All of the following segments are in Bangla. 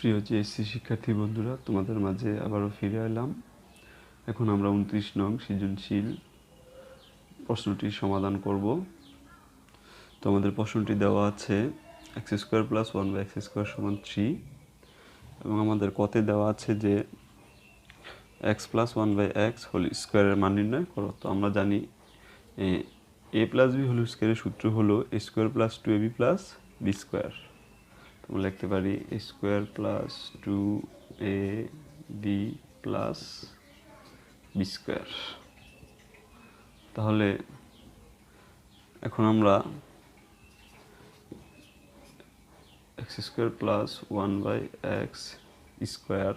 প্রিয় JSC শিক্ষার্থী বন্ধুরা, তোমাদের মাঝে আবারও ফিরে এলাম। এখন আমরা 29 নং সৃজনশীল প্রশ্নটির সমাধান করব। তো আমাদের প্রশ্নটি দেওয়া আছে x² + 1/x² = 3 এবং আমাদের কতে দেওয়া আছে যে x + 1/x² এর মান নির্ণয় করো। তো আমরা জানি a + b হোল স্কয়ারের সূত্র হলো a² + 2ab + b²। আমরা লিখতে পারি a² + 2ab + b²। তাহলে এখন আমরা x² + 1/x²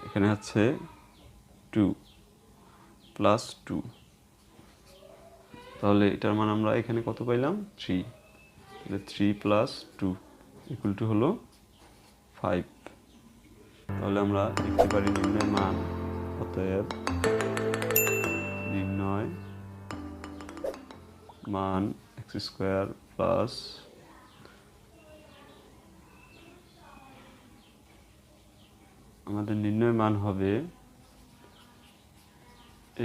এখানে আছে 2 + 2, তাহলে এটার মান আমরা এখানে কত পাইলাম 3। তাহলে 3 + 2 = হলো 5। তাহলে আমরা লিখতে পারি নির্ণয় মান, অতএব নির্ণয় মান x² প্লাস আমাদের নির্ণয় মান হবে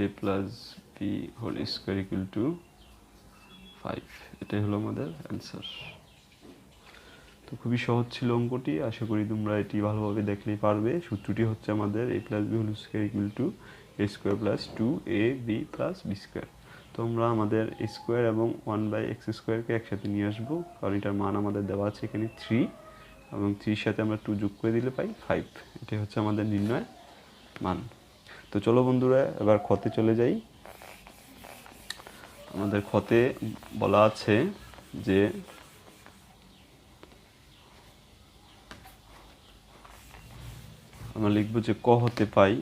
a + b হোল স্কয়ার = 5। এটাই হলো আমাদের অ্যান্সার। তো খুবই সহজ ছিল অঙ্কটি, আশা করি তোমরা এটি ভালোভাবে দেখলেই পারবে। সূত্রটি হচ্ছে আমাদের a + b whole square = a² + 2ab + b²। তো আমরা আমাদের স্কয়ার এবং 1/x² একসাথে নিয়ে আসবো, কারণ এটার মান আমাদের দেওয়া আছে এখানে 3 এবং 3 এর সাথে আমরা 2 যোগ করে দিলে পাই 5। এটাই হচ্ছে আমাদের নির্ণয় মান। তো চলো বন্ধুরা, এবার ক্ষতে চলে যাই। আমাদের ক্ষতে বলা আছে যে আমরা লিখব যে ক হতে পাই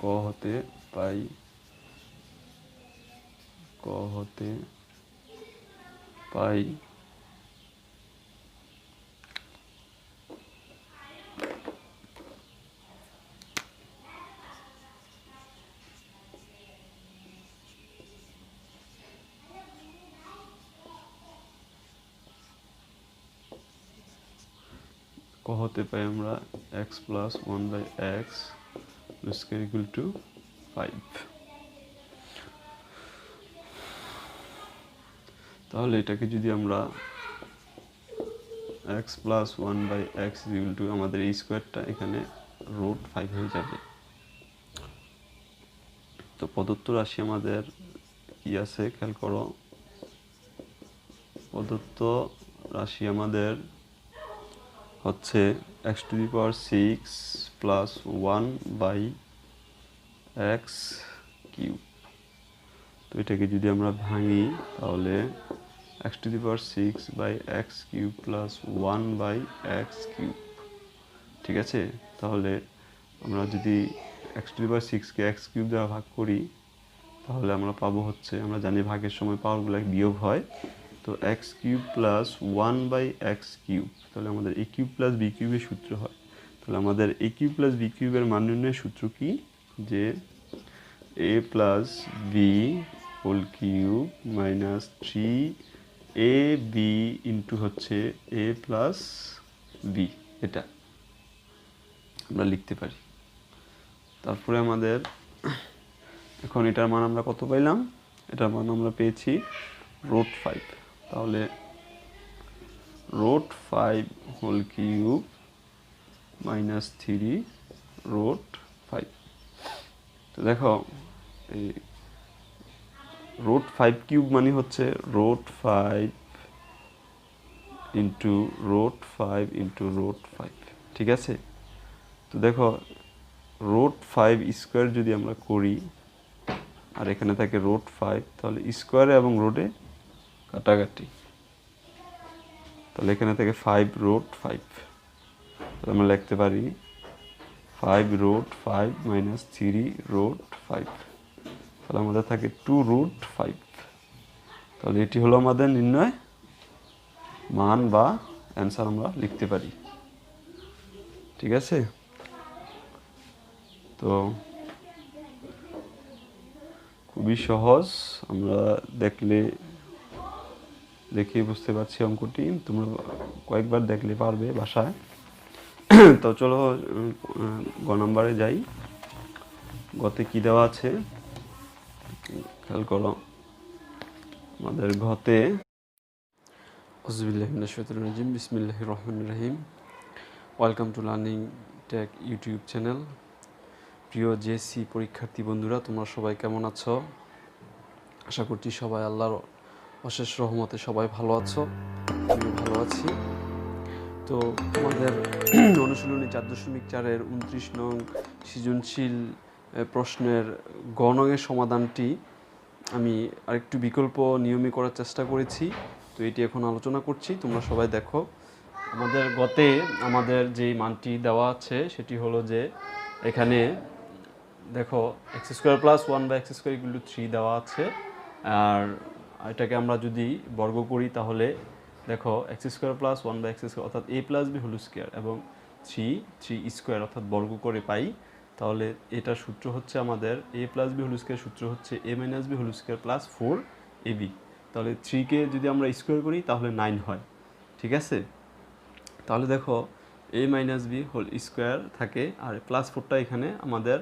ক হতে পাই আমরা x + 1/x² = 5। তাহলে এটাকে যদি আমরা x + 1/x = আমাদের এই স্কয়ারটা এখানে √5 হয়ে যাবে। তো প্রদত্ত রাশি আমাদের কি আছে খেয়াল করো। প্রদত্ত রাশি আমাদের হচ্ছে x⁶ + 1/x³। তো এটাকে যদি আমরা ভাঙি তাহলে x⁶/x³ + 1/x³। ঠিক আছে, তাহলে আমরা যদি x⁶ কে x³ দ্বারা ভাগ করি তাহলে আমরা পাবো হচ্ছে, আমরা জানি ভাগের সময় পাওয়ারগুলো বিয়োগ হয়। তো x³ + 1/x³, তাহলে আমাদের a³ + b³ এর সূত্র হয়। তাহলে আমাদের a³ + b³ এর মান নির্ণয়ের সূত্র কি, যে a + b whole cube minus 3ab into হচ্ছে a + b, এটা আমরা লিখতে পারি। তারপরে আমাদের এখন এটার মান আমরা কত পাইলাম, এটার মান আমরা পেয়েছি √5। তাহলে √5 হোল কিউব মাইনাস 3√5। তো দেখো এই √5³ মানে হচ্ছে √5 ইন্টু √5 ইন্টু √5। ঠিক আছে, তো দেখো √5² যদি আমরা করি আর এখানে থাকে √5, তাহলে স্কয়ারে এবং রোডে কাটাকাটি, তাহলে এখানে থেকে 5√5। তাহলে আমরা লিখতে পারি 5√5 মাইনাস 3√5। তাহলে আমাদের থাকে 2√5। তাহলে এটি হলো আমাদের নির্ণয় মান বা অ্যান্সার আমরা লিখতে পারি। ঠিক আছে, তো খুবই সহজ, আমরা দেখলে দেখেই বুঝতে পারছি অঙ্কটি, তোমরা কয়েকবার দেখলে পারবে বাসায়। তো চলো গ নাম্বারে যাই। গতে কি দেওয়া আছে খেয়াল করো। আমাদের ঘতে আউযুবিল্লাহি মিনাশ শাইতানির রাজিম, বিসমিল্লাহির রহমানির রহিম। Welcome to learning tech YouTube channel. প্রিয় জেএসসি পরীক্ষার্থী বন্ধুরা, তোমরা সবাই কেমন আছো? আশা করছি সবাই আল্লাহর অশেষ রহমতে সবাই ভালো আছো, আমিও ভালো আছি। তো আমাদের অনুশীলনী 4.4-এর 29 নং সৃজনশীল প্রশ্নের গ নংয়ের সমাধানটি আমি আরেকটু বিকল্প নিয়মে করার চেষ্টা করেছি। তো এটি এখন আলোচনা করছি, তোমরা সবাই দেখো। আমাদের গতে আমাদের যেই মানটি দেওয়া আছে সেটি হলো যে এখানে দেখো x² + 1/x² = 3 দেওয়া আছে। আর এটাকে আমরা যদি বর্গ করি তাহলে দেখো x² + 1/x² অর্থাৎ a + b হোল স্কয়ার এবং 3 স্কয়ার অর্থাৎ বর্গ করে পাই। তাহলে এটার সূত্র হচ্ছে আমাদের a + b হোল স্কয়ার সূত্র হচ্ছে a - b whole square + 4ab। তাহলে 3 কে যদি আমরা স্কয়ার করি তাহলে 9 হয়, ঠিক আছে? তাহলে দেখো a - b হোল স্কয়ার থাকে আর +4টা এখানে আমাদের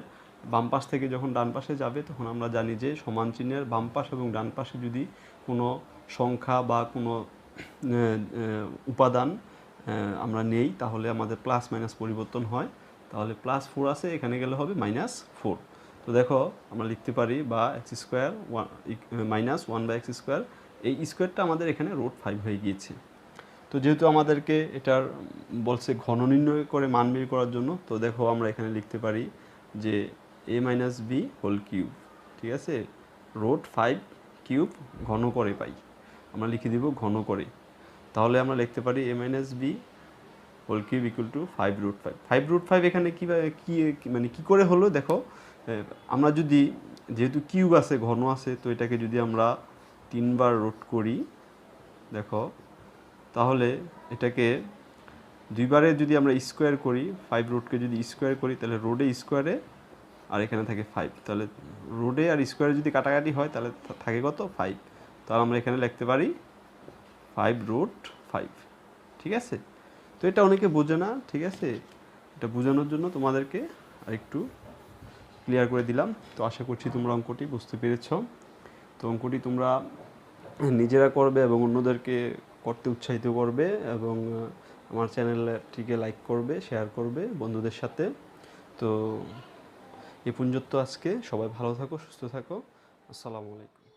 বাম পাশ থেকে যখন ডান পাশে যাবে তখন আমরা জানি যে সমান চিহ্নের বাম পাশ এবং ডান পাশে যদি কোনো সংখ্যা বা কোনো উপাদান আমরা নেই তাহলে আমাদের প্লাস মাইনাস পরিবর্তন হয়। তাহলে +4 আছে, এখানে গেলে হবে -4। তো দেখো আমরা লিখতে পারি বা x² -1/x², এই স্কোয়ারটা আমাদের এখানে √5 হয়ে গিয়েছে। তো যেহেতু আমাদেরকে এটার বলছে ঘন নির্ণয় করে মান বের করার জন্য, তো দেখো আমরা এখানে লিখতে পারি যে a - b হোল কিউব, ঠিক আছে, √5 কিউব ঘন করে পাই, আমরা লিখে দিব ঘন করে। তাহলে আমরা লিখতে পারি a - b হোল কিউব = 5√5। 5√5 এখানে মানে কী করে হলো দেখো, আমরা যদি যেহেতু কিউব আছে ঘন আছে, তো এটাকে যদি আমরা 3 বার রুট করি দেখো, তাহলে এটাকে 2 বারে যদি আমরা স্কোয়ার করি, 5 রুটকে যদি স্কোয়ার করি তাহলে রোডে স্কোয়ারে আর এখানে থাকে 5। তাহলে রোডে আর স্কোয়ারে যদি কাটাকাটি হয় তাহলে থাকে কত? 5। তাহলে আমরা এখানে লিখতে পারি 5√5, ঠিক আছে? তো এটা অনেকে বোঝে না, ঠিক আছে? এটা বোঝানোর জন্য তোমাদেরকে আরেকটু ক্লিয়ার করে দিলাম। তো আশা করছি তোমরা অঙ্কটি বুঝতে পেরেছ। তো অঙ্কটি তোমরা নিজেরা করবে এবং অন্যদেরকে করতে উৎসাহিত করবে এবং আমার চ্যানেলটিকে লাইক করবে, শেয়ার করবে বন্ধুদের সাথে। তো এই পর্যন্ত আজকে, সবাই ভালো থাকো, সুস্থ থাকো। আসসালামু আলাইকুম।